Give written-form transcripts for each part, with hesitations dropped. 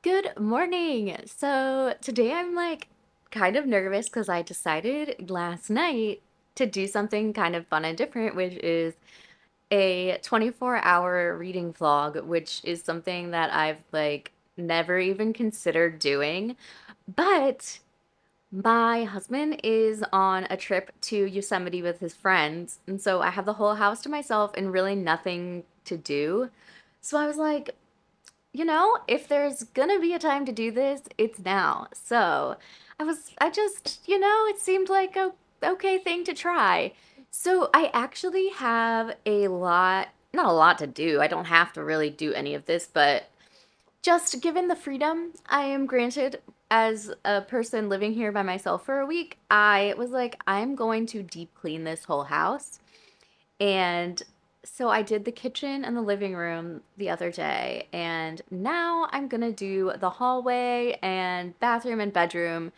Good morning. So today I'm like kind of nervous because I decided last night to do something kind of fun and different, which is a 24-hour reading vlog, which is something that I've like never even considered doing. But my husband is on a trip to Yosemite with his friends, and so I have the whole house to myself and really nothing to do. So I was like, if there's gonna be a time to do this, it's now. So it seemed like a okay thing to try. So I actually have not a lot to do. I don't have to really do any of this, but just given the freedom I am granted as a person living here by myself for a week, I was like, I'm going to deep clean this whole house. And so I did the kitchen and the living room the other day, and now I'm gonna do the hallway and bathroom and bedroom.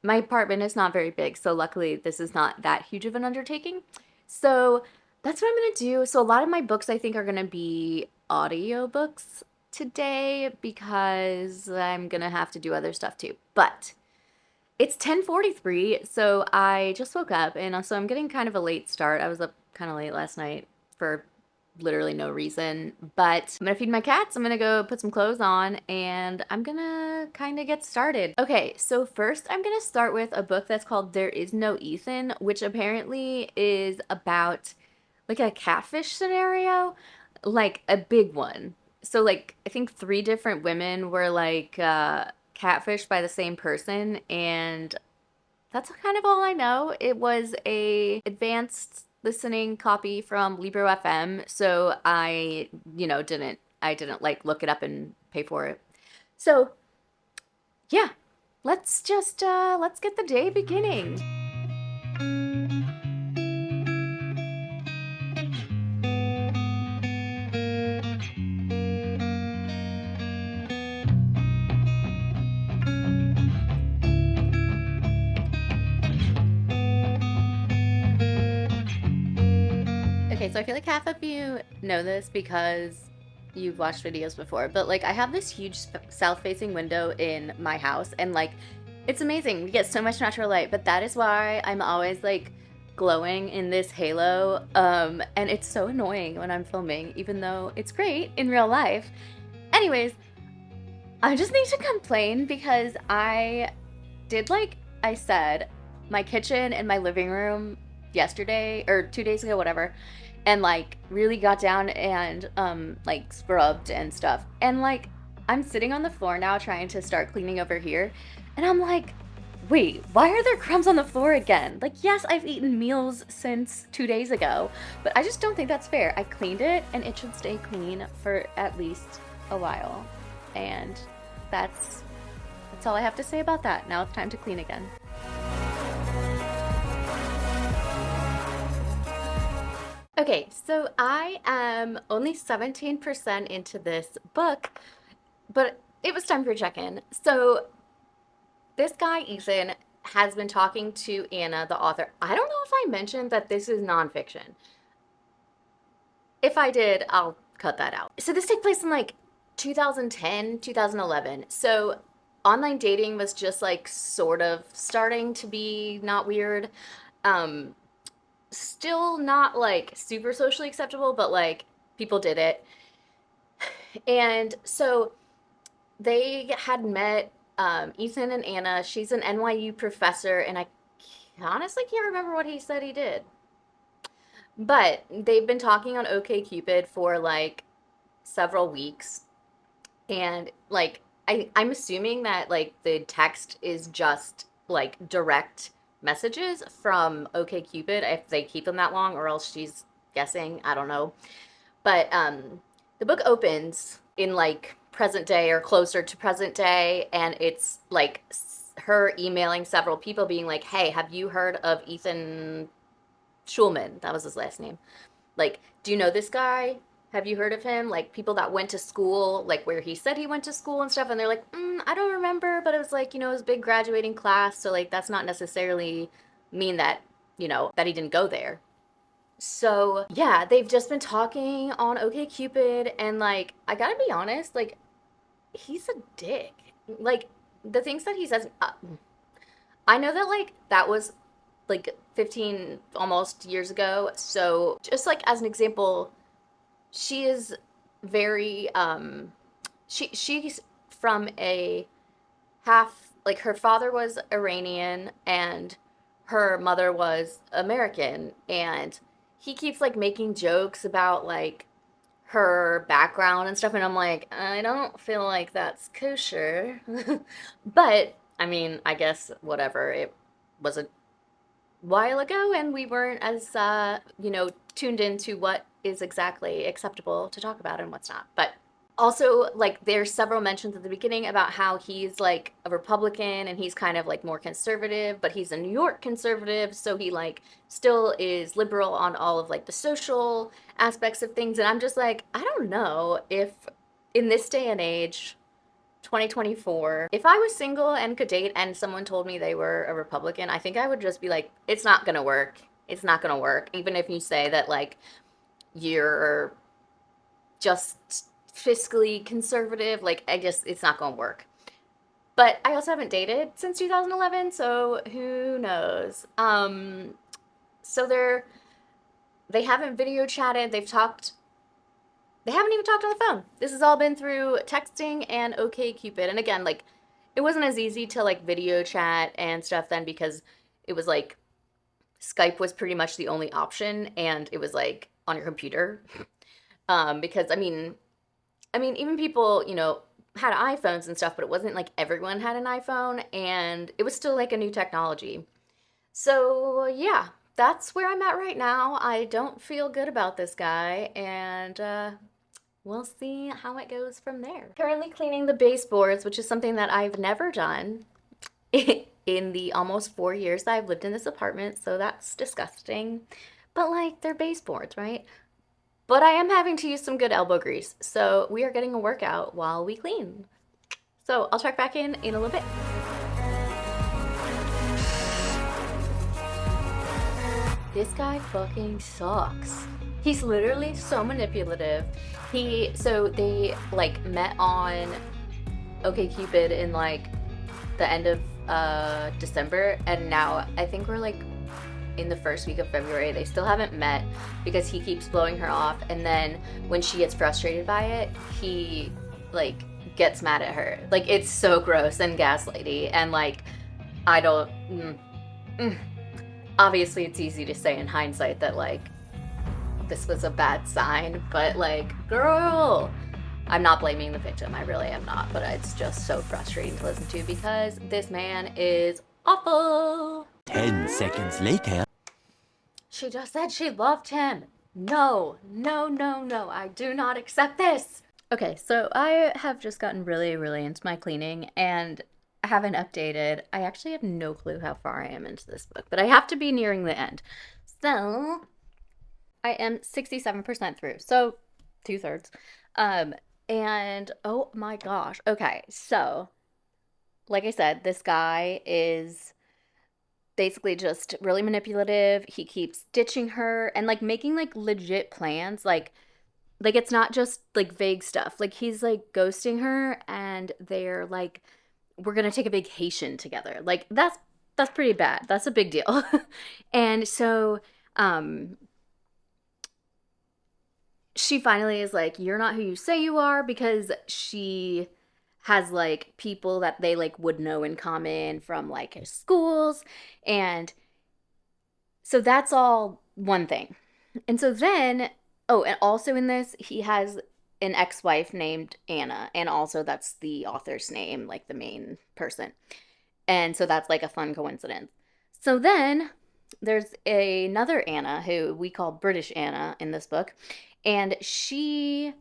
My apartment is not very big, so luckily this is not that huge of an undertaking. So that's what I'm gonna do. So a lot of my books I think are gonna be audiobooks today because I'm gonna have to do other stuff too. But it's 10:43, so I just woke up and so I'm getting kind of a late start. I was up kind of late last night for literally no reason, but I'm gonna feed my cats, I'm gonna go put some clothes on, and I'm gonna kind of get started. Okay, so first I'm gonna start with a book that's called There Is No Ethan, which apparently is about like a catfish scenario, like a big one. So like I think three different women were like catfished by the same person, and that's kind of all I know. It was a advanced listening copy from Libro FM, so I didn't like look it up and pay for it. So, yeah, let's get the day beginning. Okay, so I feel like half of you know this because you've watched videos before, but like I have this huge south-facing window in my house, and like it's amazing. We get so much natural light, but that is why I'm always like glowing in this halo. And it's so annoying when I'm filming, even though it's great in real life. Anyways, I just need to complain because I did like I said my kitchen and my living room yesterday or 2 days ago, whatever, and like really got down and like scrubbed and stuff. And like I'm sitting on the floor now trying to start cleaning over here, and I'm like, wait, why are there crumbs on the floor again? Like, yes, I've eaten meals since 2 days ago, but I just don't think that's fair. I cleaned it and it should stay clean for at least a while. And that's that's all I have to say about that. Now it's time to clean again. Okay, so I am only 17% into this book, but it was time for a check-in. So this guy, Ethan, has been talking to Anna, the author. I don't know if I mentioned that this is nonfiction. If I did, I'll cut that out. So this takes place in like 2010, 2011. So online dating was just like sort of starting to be not weird. Um, Still not like super socially acceptable, but like people did it. And so they had met Ethan and Anna. She's an NYU professor, and I honestly can't remember what he said he did. But they've been talking on OkCupid for like several weeks, and like I'm assuming that like the text is just like direct messages from OkCupid if they keep them that long, or else she's guessing. I don't know. But the book opens in like present day or closer to present day, and it's like her emailing several people being like, "Hey, have you heard of Ethan Schulman?" That was his last name. Like, do you know this guy? Have you heard of him? Like people that went to school, like where he said he went to school and stuff, and they're like, I don't remember, but it was like, it was a big graduating class, so like that's not necessarily mean that, that he didn't go there. So, yeah, they've just been talking on OkCupid, and like I gotta be honest, like he's a dick. like the things that he says, I know that like that was like 15 almost years ago. So just like as an example, she is very she's from a half, like her father was Iranian and her mother was American, and he keeps like making jokes about like her background and stuff, and I'm like, I don't feel like that's kosher. But I mean, I guess whatever. It was a while ago and we weren't as tuned into what is exactly acceptable to talk about and what's not. But also, like, there's several mentions at the beginning about how he's like a Republican and he's kind of like more conservative, but he's a New York conservative, so he like still is liberal on all of like the social aspects of things. And I'm just like, I don't know if in this day and age, 2024, if I was single and could date and someone told me they were a Republican, I think I would just be like, it's not gonna work. It's not gonna work. Even if you say that like you're just fiscally conservative, like I just, it's not gonna work. But I also haven't dated since 2011, so who knows? So they haven't video chatted. They haven't even talked on the phone. This has all been through texting and OkCupid. And again, like it wasn't as easy to like video chat and stuff then because it was like Skype was pretty much the only option and it was like on your computer. Because I mean even people, had iPhones and stuff, but it wasn't like everyone had an iPhone and it was still like a new technology. So, yeah, that's where I'm at right now. I don't feel good about this guy, and we'll see how it goes from there. Currently cleaning the baseboards, which is something that I've never done in the almost 4 years that I've lived in this apartment, so that's disgusting. But like, they're baseboards, right? But I am having to use some good elbow grease, so we are getting a workout while we clean. So I'll check back in a little bit. This guy fucking sucks. He's literally so manipulative. So they like met on OkCupid in like the end of December, and now I think we're like in the first week of February. They still haven't met because he keeps blowing her off, and then when she gets frustrated by it, he like gets mad at her. Like it's so gross and gaslighty, and like I don't. Obviously, it's easy to say in hindsight that like this was a bad sign, but like, girl, I'm not blaming the victim. I really am not, but it's just so frustrating to listen to because this man is awful. 10 seconds later. She just said she loved him. No, no, no, no. I do not accept this. Okay, so I have just gotten really, really into my cleaning and I haven't updated. I actually have no clue how far I am into this book, but I have to be nearing the end. So I am 67% through, so 2/3. And oh my gosh. Okay, so like I said, this guy is basically just really manipulative. He keeps ditching her and like making like legit plans. Like it's not just like vague stuff. Like he's like ghosting her and they're like, we're gonna take a vacation together. Like that's pretty bad. That's a big deal. And so she finally is like, you're not who you say you are, because she has like people that they like would know in common from like his schools. And so that's all one thing. And so then, oh, and also in this, he has an ex-wife named Anna, and also that's the author's name, like the main person. And so that's like a fun coincidence. So then there's another Anna who we call British Anna in this book, and she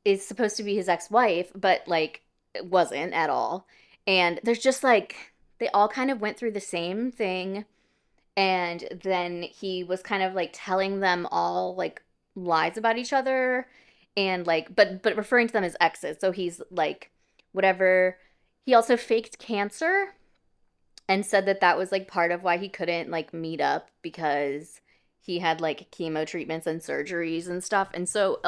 is supposed to be his ex-wife, but like it wasn't at all. And there's just like they all kind of went through the same thing, and then he was kind of like telling them all like lies about each other, and like but referring to them as exes. So he's like whatever. He also faked cancer and said that that was like part of why he couldn't like meet up, because he had like chemo treatments and surgeries and stuff. And so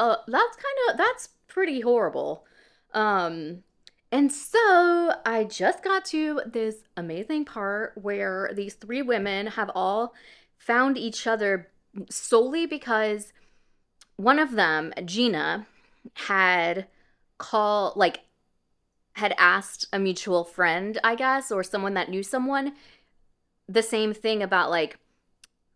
that's pretty horrible. um And so I just got to this amazing part where these three women have all found each other solely because one of them, Gina, had like had asked a mutual friend, I guess, or someone that knew someone, the same thing about like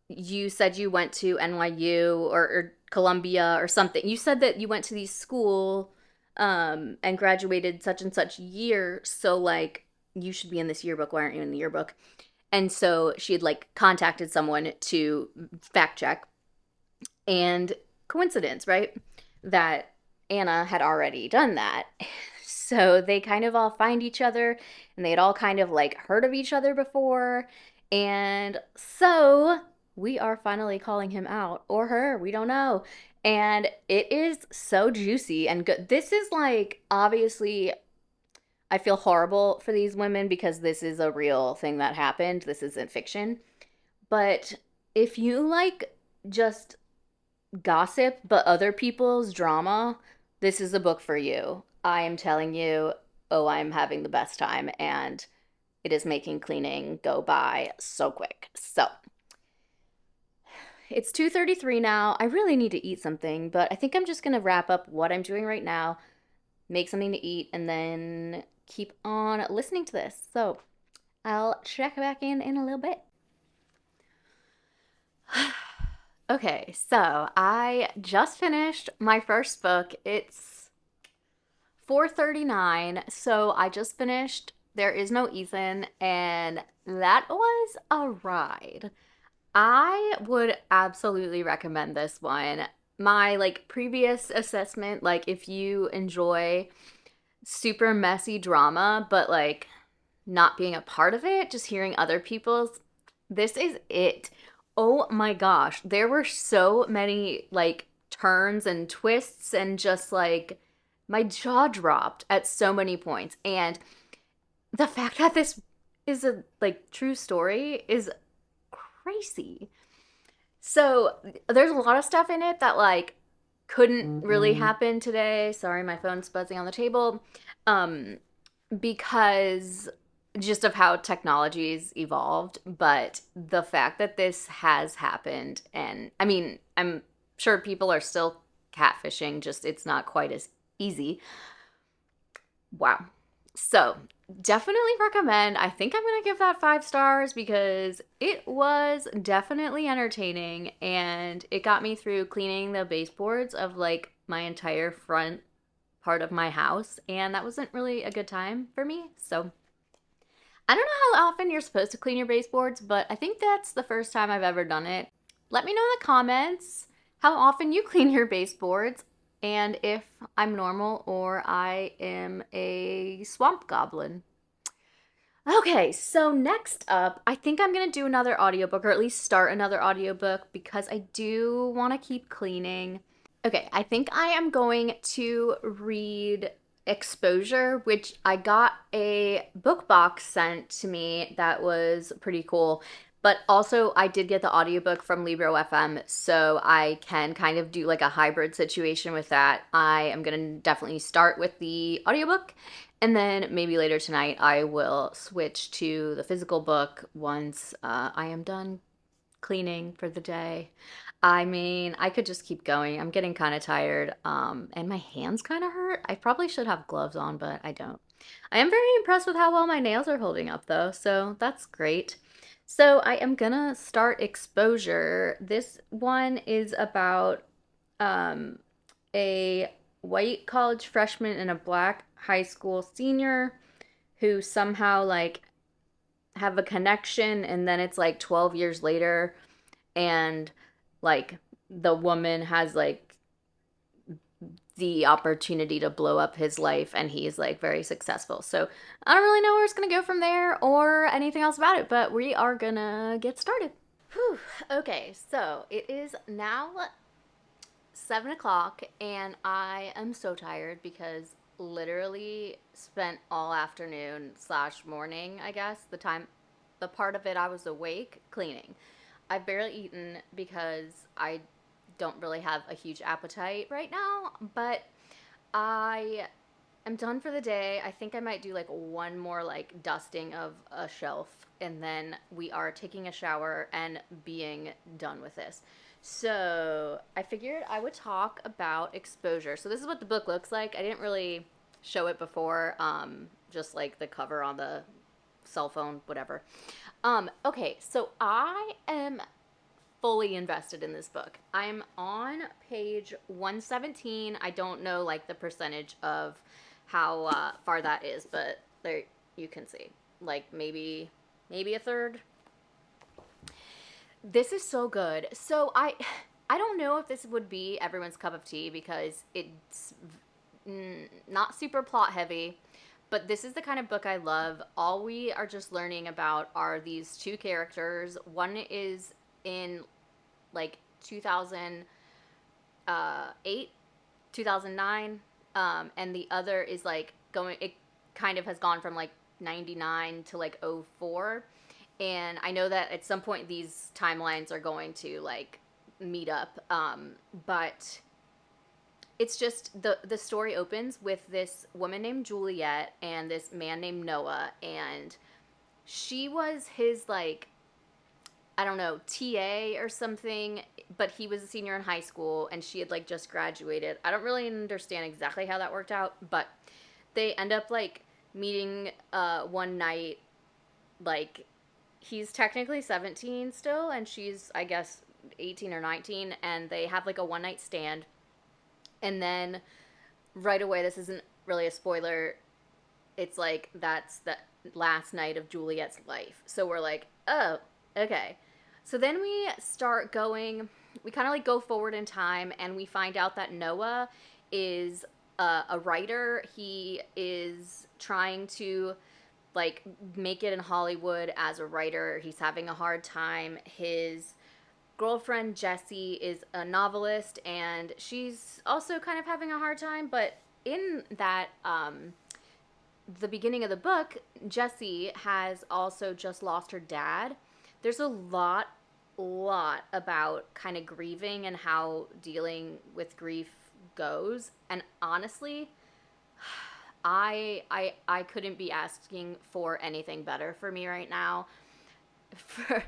you said you went to NYU or Columbia or something. You said that you went to these school and graduated such and such year, so like you should be in this yearbook. Why aren't you in the yearbook? And so she had like contacted someone to fact check, and coincidence, right? That Anna had already done that. So they kind of all find each other, and they had all kind of like heard of each other before. And so we are finally calling him out, or her, we don't know. And it is so juicy and good. This is like, obviously, I feel horrible for these women because this is a real thing that happened. This isn't fiction. But if you like just gossip, but other people's drama, this is a book for you. I am telling you, oh, I'm having the best time, and it is making cleaning go by so quick. So it's 2:33 now. I really need to eat something, but I think I'm just gonna wrap up what I'm doing right now, make something to eat, and then keep on listening to this. So I'll check back in a little bit. Okay, so I just finished my first book. It's 4:39, so I just finished There Is No Ethan, and that was a ride. I would absolutely recommend this one. My like previous assessment, like if you enjoy super messy drama, but like not being a part of it, just hearing other people's, this is it. Oh my gosh, there were so many like turns and twists, and just like my jaw dropped at so many points. And the fact that this is a like true story is crazy. So there's a lot of stuff in it that like couldn't really happen today. Sorry, my phone's buzzing on the table. Um, because just of how technology's evolved, but the fact that this has happened, and I mean, I'm sure people are still catfishing, just it's not quite as easy. Wow. So, definitely recommend. I think I'm going to give that 5 stars because it was definitely entertaining, and it got me through cleaning the baseboards of like my entire front part of my house, and that wasn't really a good time for me. So, I don't know how often you're supposed to clean your baseboards, but I think that's the first time I've ever done it. Let me know in the comments how often you clean your baseboards, and if I'm normal or I am a swamp goblin. Okay, so next up, I think I'm going to do another audiobook, or at least start another audiobook, because I do want to keep cleaning. Okay, I think I am going to read Exposure, which I got a book box sent to me that was pretty cool. But also, I did get the audiobook from Libro FM, so I can kind of do like a hybrid situation with that. I am going to definitely start with the audiobook, and then maybe later tonight I will switch to the physical book once I am done cleaning for the day. I mean, I could just keep going. I'm getting kind of tired, and my hands kind of hurt. I probably should have gloves on, but I don't. I am very impressed with how well my nails are holding up, though, so that's great. So I am gonna start Exposure. This one is about um, a white college freshman and a black high school senior who somehow like have a connection, and then it's like 12 years later, and like the woman has like the opportunity to blow up his life, and he's like very successful. So I don't really know where it's gonna go from there or anything else about it, but we are gonna get started. Whew. Okay, so it is now 7 o'clock, and I am so tired because literally spent all afternoon slash morning, I guess, the part of it I was awake cleaning. I've barely eaten because I don't really have a huge appetite right now, but I I'm done for the day. I think I might do like one more like dusting of a shelf, and then we are taking a shower and being done with this. So I figured I would talk about exposure. So this is what the book looks like. I didn't really show it before, just like the cover on the cell phone, whatever. Okay, so I am fully invested in this book. I'm on page 117. I don't know like the percentage of how far that is, but there you can see. Like maybe a third. This is so good. So I don't know if this would be everyone's cup of tea because it's not super plot heavy, but this is the kind of book I love. All we are just learning about are these two characters. One is in like 2008, 2009, and the other is like going, it kind of has gone from like 99 to like '04. And I know that at some point these timelines are going to like meet up, but it's just the story opens with this woman named Juliet and this man named Noah, and she was his like, I don't know, TA or something, but he was a senior in high school and she had like just graduated. I don't really understand exactly how that worked out, but they end up like meeting one night. Like he's technically 17 still and she's I guess 18 or 19, and they have like a one night stand. And then right away, this isn't really a spoiler, it's like that's the last night of Juliet's life. So we're like, oh, okay. So then we start going, we kind of like go forward in time and we find out that Noah is a writer. He is trying to like make it in Hollywood as a writer. He's having a hard time. His girlfriend Jessie is a novelist and she's also kind of having a hard time, but in that the beginning of the book, Jessie has also just lost her dad. There's a lot about kind of grieving and how dealing with grief goes. And honestly, I couldn't be asking for anything better for me right now. For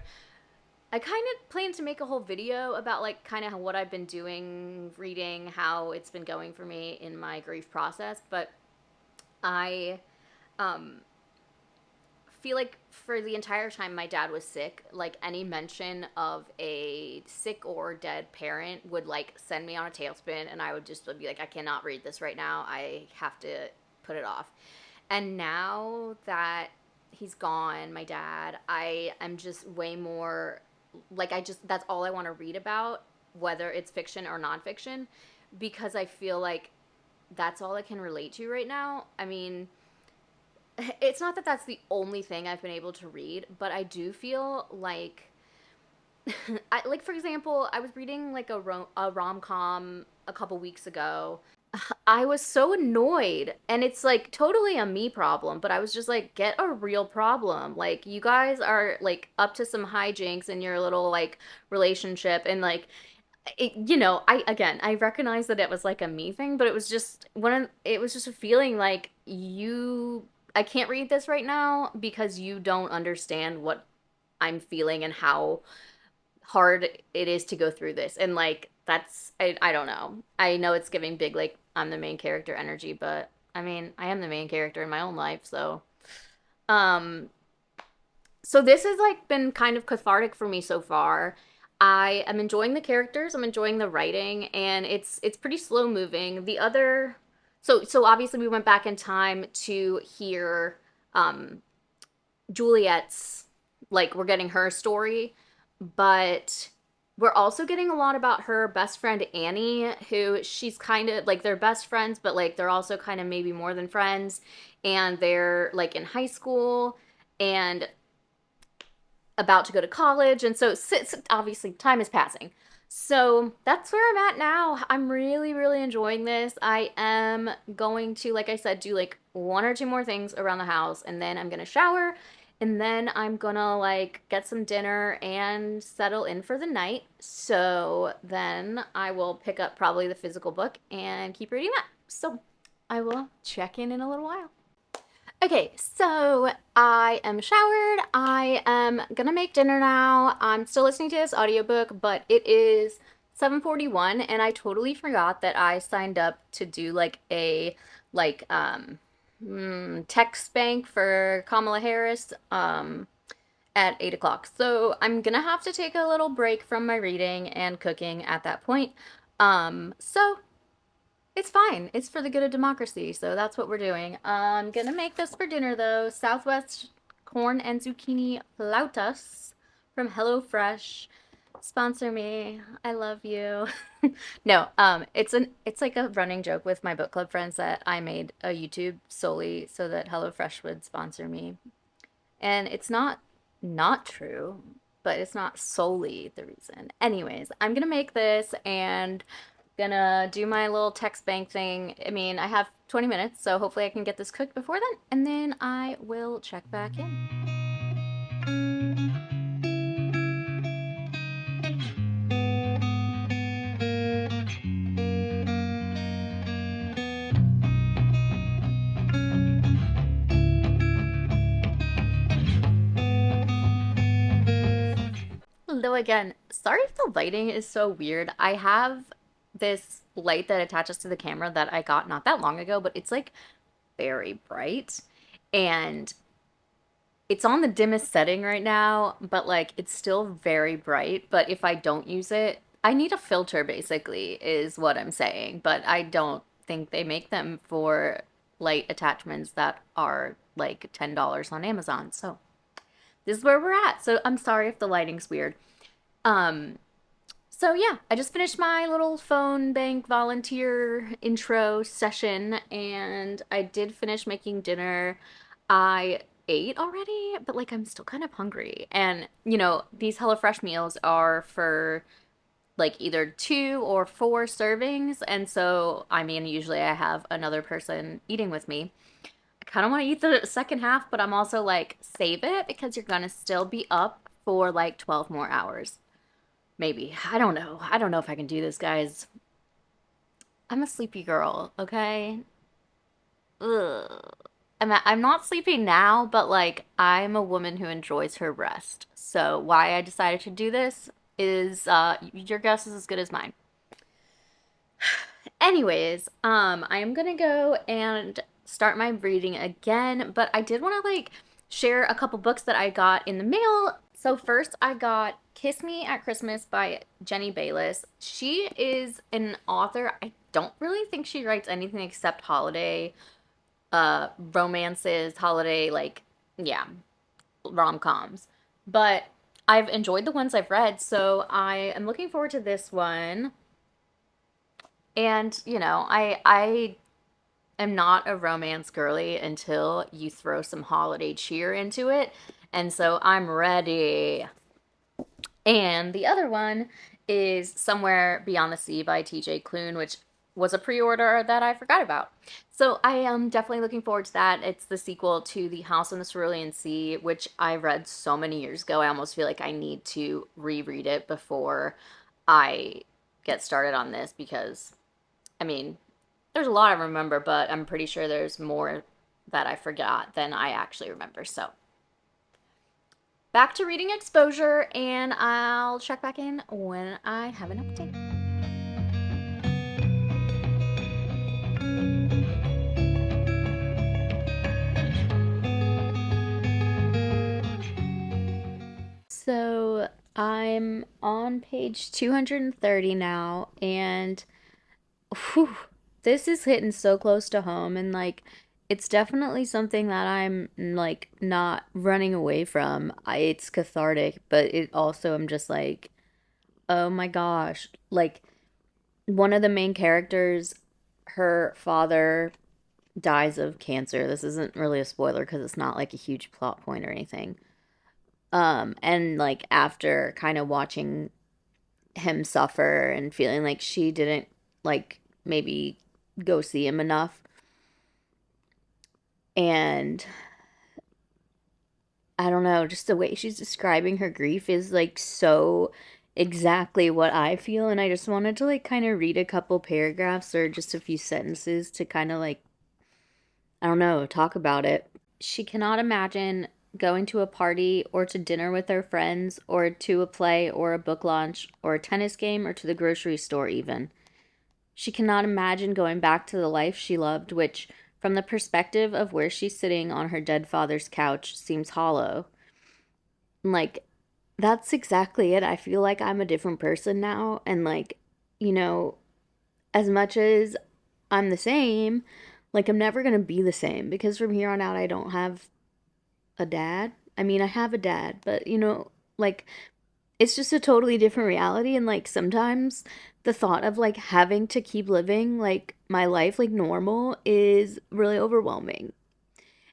I kind of plan to make a whole video about like kind of what I've been doing, reading, how it's been going for me in my grief process, but I um feel like for the entire time my dad was sick, like any mention of a sick or dead parent would like send me on a tailspin, and I would just be like, I cannot read this right now. I have to put it off. And now that he's gone, my dad, I am just way more like, I just, that's all I want to read about, whether it's fiction or nonfiction, because I feel like that's all I can relate to right now. I mean, it's not that that's the only thing I've been able to read, but I do feel like, like for example, I was reading like a rom com a couple weeks ago. I was so annoyed, and it's like totally a me problem, but I was just like, get a real problem. Like, you guys are like up to some hijinks in your little like relationship, and like, I recognize that it was like a me thing, but it was just it was just a feeling like I can't read this right now because you don't understand what I'm feeling and how hard it is to go through this. And like that's I don't know. I know it's giving big like I'm the main character energy, but I mean, I am the main character in my own life, so um so this has like been kind of cathartic for me so far. I am enjoying the characters, I'm enjoying the writing, and it's pretty slow moving. The other so obviously we went back in time to hear um Juliet's, like we're getting her story, but we're also getting a lot about her best friend Annie, who she's kind of like they're best friends, but like they're also kind of maybe more than friends, and they're like in high school and about to go to college, and so obviously time is passing. So that's where I'm at now. I'm really enjoying this. I am going to, like I said, do like one or two more things around the house, and then I'm gonna shower, and then I'm gonna like get some dinner and settle in for the night. So then I will pick up probably the physical book and keep reading that. So I will check in a little while. Okay, so I am showered. I am gonna make dinner now. I'm still listening to this audiobook, but it is 7:41 and I totally forgot that I signed up to do like a like text bank for Kamala Harris at 8 o'clock. So I'm gonna have to take a little break from my reading and cooking at that point. So it's fine. It's for the good of democracy, so that's what we're doing. I'm gonna make this for dinner though. Southwest corn and zucchini flautas from HelloFresh. Sponsor me. I love you. No, it's like a running joke with my book club friends that I made a YouTube solely so that HelloFresh would sponsor me. And it's not true, but it's not solely the reason. Anyways, I'm gonna make this and gonna do my little text bank thing. I mean, I have 20 minutes, so hopefully I can get this cooked before then, and then I will check back in. Though again, sorry if the lighting is so weird. I have this light that attaches to the camera that I got not that long ago, but it's like very bright. And it's on the dimmest setting right now, but like it's still very bright. But if I don't use it, I need a filter basically, is what I'm saying. But I don't think they make them for light attachments that are like $10 on Amazon. So this is where we're at. So I'm sorry if the lighting's weird. Um, so yeah, I just finished my little phone bank volunteer intro session and I did finish making dinner. I ate already, but like I'm still kind of hungry. And these HelloFresh meals are for like either 2 or 4 servings, and so I mean usually I have another person eating with me. I kind of want to eat the second half, but I'm also like save it because you're gonna still be up for like 12 more hours. Maybe. I don't know. I don't know if I can do this, guys. I'm a sleepy girl, okay? Ugh. I'm not sleepy now, but like I'm a woman who enjoys her rest. So why I decided to do this is your guess is as good as mine. Anyways, I am gonna go and start my reading again, but I did want to like share a couple books that I got in the mail. So first I got Kiss Me at Christmas by Jenny Bayless. She is an author. I don't really think she writes anything except holiday romances, holiday like yeah, rom-coms. But I've enjoyed the ones I've read, so I am looking forward to this one. And, I am not a romance girly until you throw some holiday cheer into it. And so I'm ready. And the other one is Somewhere Beyond the Sea by TJ Klune, which was a pre-order that I forgot about. So I am definitely looking forward to that. It's the sequel to The House on the Cerulean Sea, which I read so many years ago. I almost feel like I need to reread it before I get started on this because, I mean, there's a lot I remember, but I'm pretty sure there's more that I forgot than I actually remember. So back to reading exposure, and I'll check back in when I have an update. So I'm on page 230 now, and whew, this is hitting so close to home, and like it's definitely something that I'm like not running away from. It's cathartic, but it also I'm just like, oh my gosh, like one of the main characters, her father dies of cancer. This isn't really a spoiler because it's not like a huge plot point or anything. And like after kind of watching him suffer and feeling like she didn't like maybe go see him enough, and I don't know, just the way she's describing her grief is like so exactly what I feel, and I just wanted to like kind of read a couple paragraphs or just a few sentences to kind of like I don't know, talk about it. She cannot imagine going to a party or to dinner with her friends or to a play or a book launch or a tennis game or to the grocery store, even. She cannot imagine going back to the life she loved, which, from the perspective of where she's sitting on her dead father's couch, seems hollow. Like, that's exactly it. I feel like I'm a different person now. And, like, you know, as much as I'm the same, like, I'm never going to be the same because from here on out, I don't have a dad. I mean, I have a dad, but, like, it's just a totally different reality. And, like, sometimes the thought of, like, having to keep living, like, my life, like, normal is really overwhelming.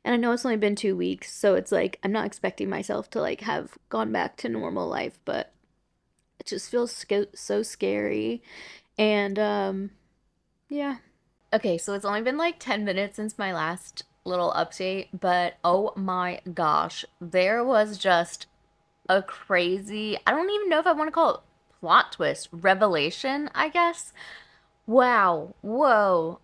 And I know it's only been 2 weeks, so it's like I'm not expecting myself to like have gone back to normal life, but it just feels so scary. And yeah. Okay, so it's only been like 10 minutes since my last little update, but oh my gosh, there was just a crazy, I don't even know if I want to call it plot twist, revelation, I guess. Wow. Whoa.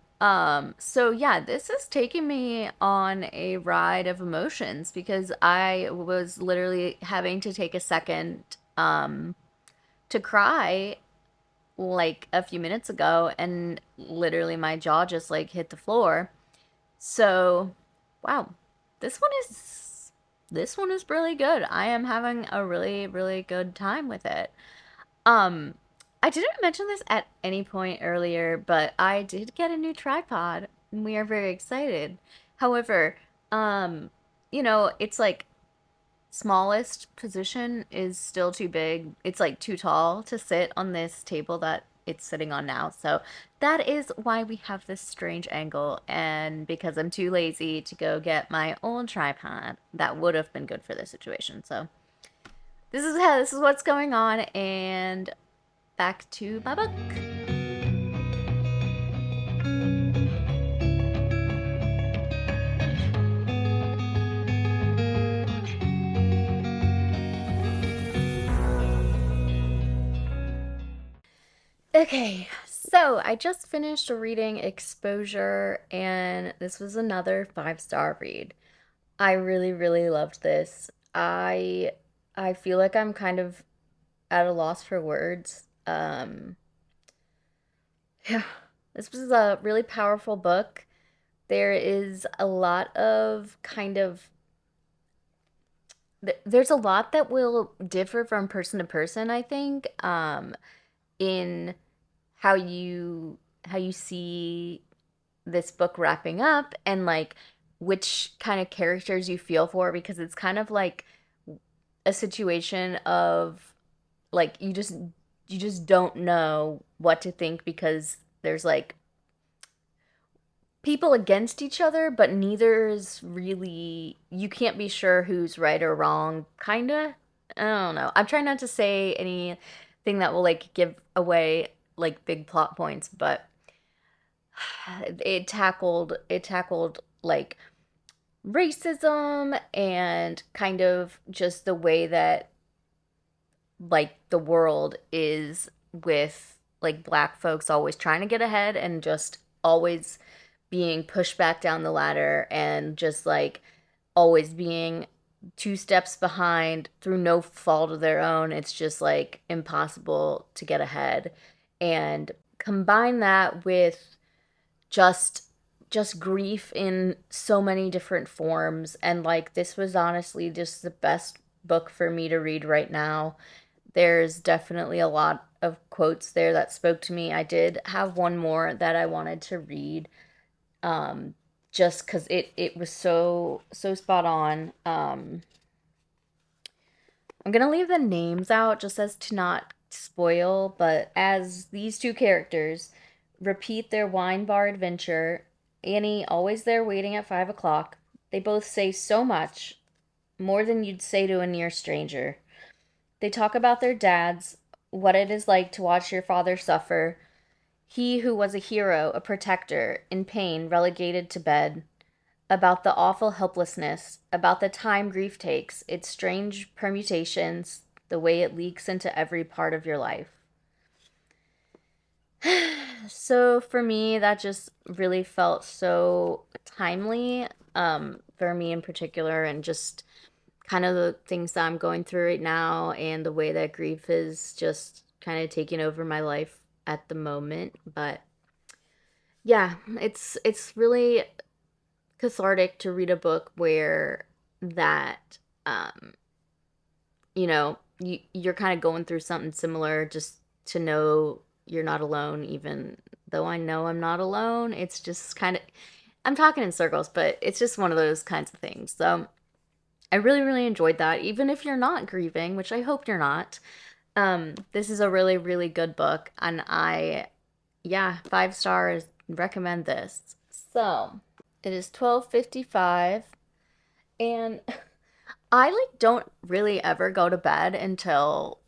So yeah, this is taking me on a ride of emotions because I was literally having to take a second to cry like a few minutes ago and literally my jaw just like hit the floor. So, wow. This one is this one is really good. I am having a really really good time with it. Um, I didn't mention this at any point earlier, but I did get a new tripod, and we are very excited. However, um, it's like smallest position is still too big. It's like too tall to sit on this table that it's sitting on now. So that is why we have this strange angle, and because I'm too lazy to go get my old tripod that would have been good for this situation. So this is what's going on, and back to my book. Okay, so I just finished reading Exposure, and this was another 5-star read. I really, really loved this. I feel like I'm kind of at a loss for words. Yeah, this was a really powerful book. There is a lot of there's a lot that will differ from person to person, I think, in how you see this book wrapping up and like which kind of characters you feel for because it's kind of like a situation of like you just don't know what to think because there's like people against each other, but neither is really, you can't be sure who's right or wrong, kinda. I don't know. I'm trying not to say anything that will like give away like big plot points, but it tackled like racism and kind of just the way that like the world is with like black folks always trying to get ahead and just always being pushed back down the ladder and just like always being 2 steps behind through no fault of their own. It's just like impossible to get ahead. And combine that with just grief in so many different forms, and like this was honestly just the best book for me to read right now. There's definitely a lot of quotes there that spoke to me. I did have one more that I wanted to read, um, just because it was so spot on. I'm gonna leave the names out just as to not spoil, but as these two characters repeat their wine bar adventure, Annie always there waiting at 5 o'clock. They both say so much, more than you'd say to a near stranger. They talk about their dads, what it is like to watch your father suffer, he who was a hero, a protector, in pain, relegated to bed, about the awful helplessness, about the time grief takes, its strange permutations, the way it leaks into every part of your life. So for me, that just really felt so timely, for me in particular, and just kind of the things that I'm going through right now, and the way that grief is just kind of taking over my life at the moment. But yeah, it's really cathartic to read a book where that you're kind of going through something similar, just to know you're not alone, even though I know I'm not alone. It's just kind of, I'm talking in circles, but it's just one of those kinds of things. So I really, really enjoyed that. Even if you're not grieving, which I hope you're not, this is a really, really good book. And yeah, 5 stars, recommend this. So it is 12:55, and I like don't really ever go to bed until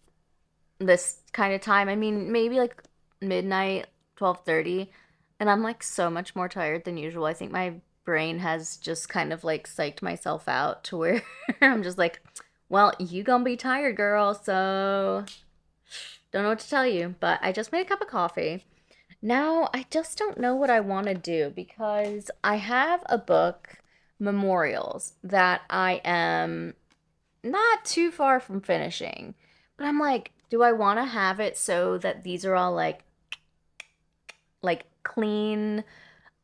this kind of time. I mean, maybe like midnight, 12:30, and I'm like so much more tired than usual. I think my brain has just kind of like psyched myself out to where I'm just like, well, you gonna be tired, girl, so don't know what to tell you. But I just made a cup of coffee. Now, I just don't know what I want to do because I have a book, Memorials, that I am not too far from finishing. But I'm like, do I want to have it so that these are all like clean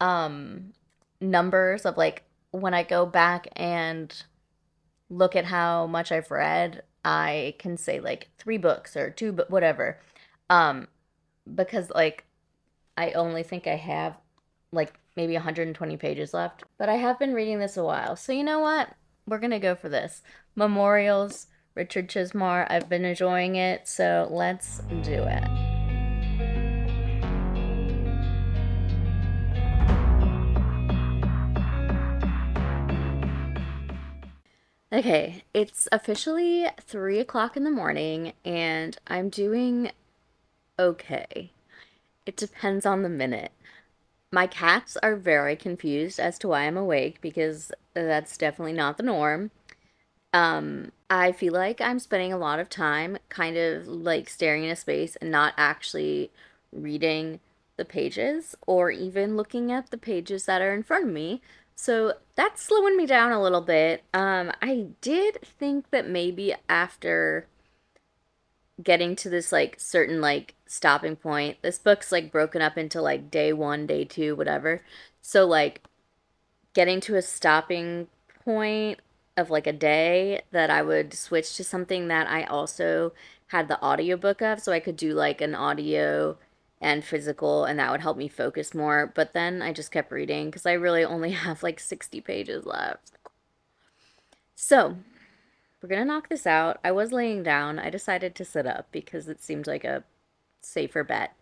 um numbers of like when I go back and look at how much I've read, I can say like 3 books or two, but whatever. Um because like I only think I have like maybe 120 pages left, but I have been reading this a while. So you know what? We're gonna go for this. Memorials, Richard Chismar. I've been enjoying it, so let's do it. Okay, it's officially 3 o'clock in the morning, and I'm doing okay. It depends on the minute. My cats are very confused as to why I'm awake because that's definitely not the norm. I feel like I'm spending a lot of time kind of like staring into space and not actually reading the pages or even looking at the pages that are in front of me. So that's slowing me down a little bit. I did think that maybe after getting to this like certain like stopping point, this book's like broken up into like day one, day two, whatever. So like getting to a stopping point of like a day, that I would switch to something that I also had the audiobook of, so I could do like an audio and physical, and that would help me focus more. But then I just kept reading because I really only have like 60 pages left. So we're gonna knock this out. I was laying down. I decided to sit up because it seemed like a safer bet.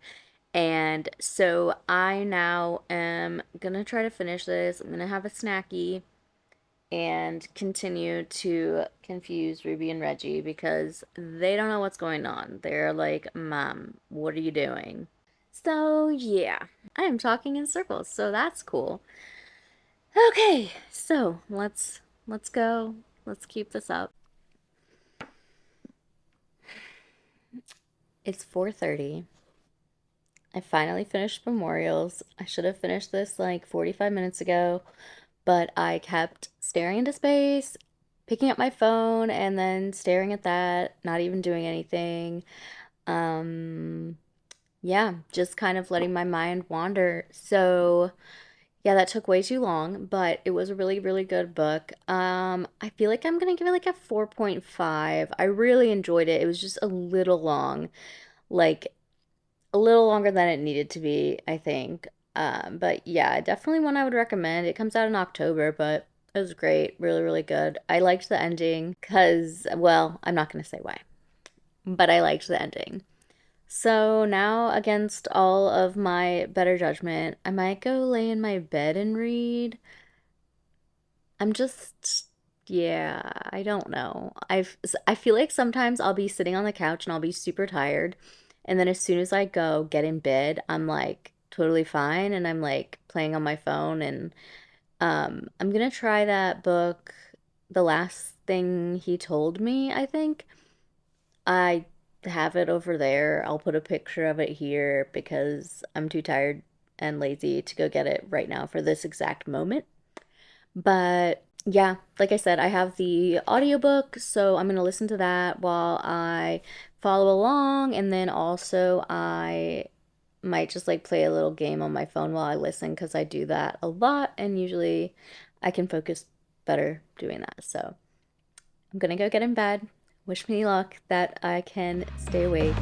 And so I now am gonna try to finish this. I'm gonna have a snacky and continue to confuse Ruby and Reggie because they don't know what's going on. They're like, Mom, what are you doing? So, yeah, I am talking in circles, so that's cool. Okay, so let's go. Let's keep this up. It's 4:30. I finally finished Memorials. I should have finished this like 45 minutes ago, but I kept staring into space, picking up my phone, and then staring at that, not even doing anything. Um, yeah, just kind of letting my mind wander. So, yeah, that took way too long, but it was a really, really good book. I feel like I'm gonna give it like a 4.5. I really enjoyed it. It was just a little long, like a little longer than it needed to be, I think. But yeah, definitely one I would recommend. It comes out in October, but it was great. Really, really good. I liked the ending because, well, I'm not going to say why, but I liked the ending. So now, against all of my better judgment, I might go lay in my bed and read. I'm just, yeah, I don't know. I feel like sometimes I'll be sitting on the couch and I'll be super tired, and then as soon as I go get in bed, I'm like totally fine, and I'm like playing on my phone, and I'm gonna try that book, The Last Thing He Told Me, I think. I have it over there. I'll put a picture of it here because I'm too tired and lazy to go get it right now for this exact moment. But yeah, like I said, I have the audiobook, so I'm gonna listen to that while I follow along, and then also I might just like play a little game on my phone while I listen because I do that a lot, and usually I can focus better doing that. So I'm gonna go get in bed. Wish me luck that I can stay awake.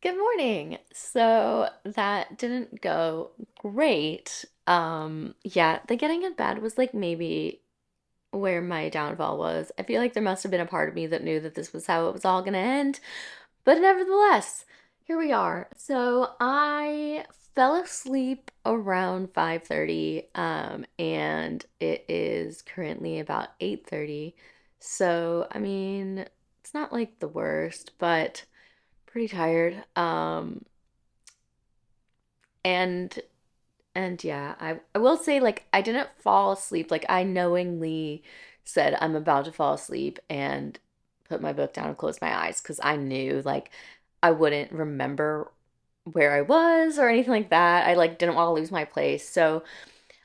Good morning. So that didn't go great. Yeah, the getting in bed was like maybe where my downfall was. I feel like there must have been a part of me that knew that this was how it was all gonna end. But nevertheless, here we are. So I fell asleep around 5:30, and it is currently about 8:30. So, I mean, it's not like the worst, but pretty tired. And and yeah, I will say like I didn't fall asleep. Like I knowingly said I'm about to fall asleep and put my book down and close my eyes because I knew like I wouldn't remember where I was or anything like that. I like didn't want to lose my place. So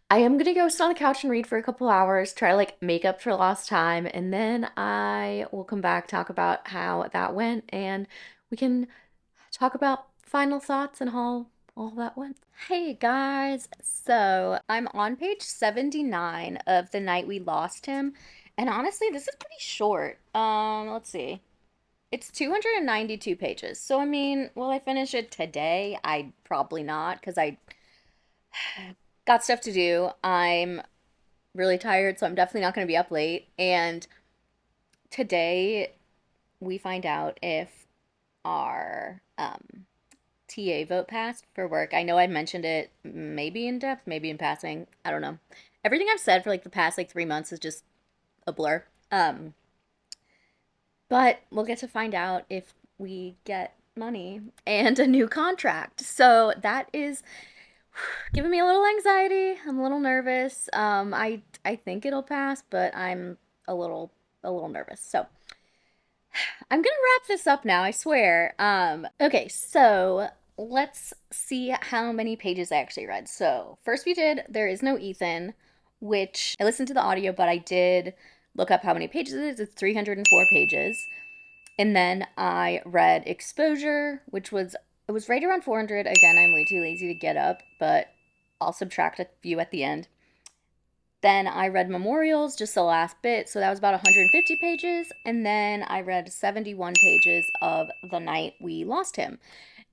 I am gonna go sit on the couch and read for a couple hours, try to like make up for lost time, and then I will come back, talk about how that went, and we can talk about final thoughts and how all that went. Hey guys, so I'm on page 79 of The Night We Lost Him, and honestly, this is pretty short. Let's see. It's 292 pages. So I mean, will I finish it today? I probably not because I got stuff to do. I'm really tired, so I'm definitely not going to be up late. And today we find out if our TA vote passed for work. I know I mentioned it maybe in depth, maybe in passing. I don't know. Everything I've said for like the past like 3 months is just a blur. But we'll get to find out if we get money and a new contract. So that is giving me a little anxiety. I'm a little nervous. I think it'll pass, but I'm a little nervous. So I'm gonna wrap this up now, I swear. Okay, so let's see how many pages I actually read. So first we did There Is No Ethan, which I listened to the audio, but I did look up how many pages it is. It's 304 pages. And then I read Exposure, which was it was right around 400. Again, I'm way too lazy to get up, but I'll subtract a few at the end. Then I read Memorials, just the last bit, so that was about 150 pages. And then I read 71 pages of The Night We Lost Him.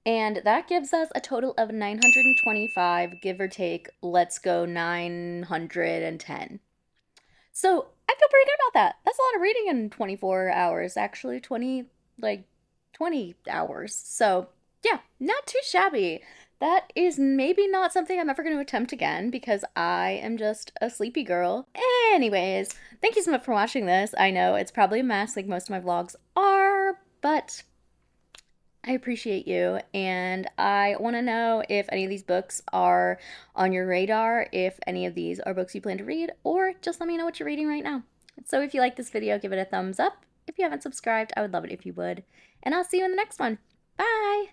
And that gives us a total of 925, give or take, let's go 910. So I feel pretty good about that. That's a lot of reading in 24 hours, actually. 20 hours. So yeah, not too shabby. That is maybe not something I'm ever going to attempt again because I am just a sleepy girl. Anyways, thank you so much for watching this. I know it's probably a mess like most of my vlogs are, but I appreciate you, and I want to know if any of these books are on your radar, if any of these are books you plan to read, or just let me know what you're reading right now. So if you like this video, give it a thumbs up. If you haven't subscribed, I would love it if you would. And I'll see you in the next one. Bye!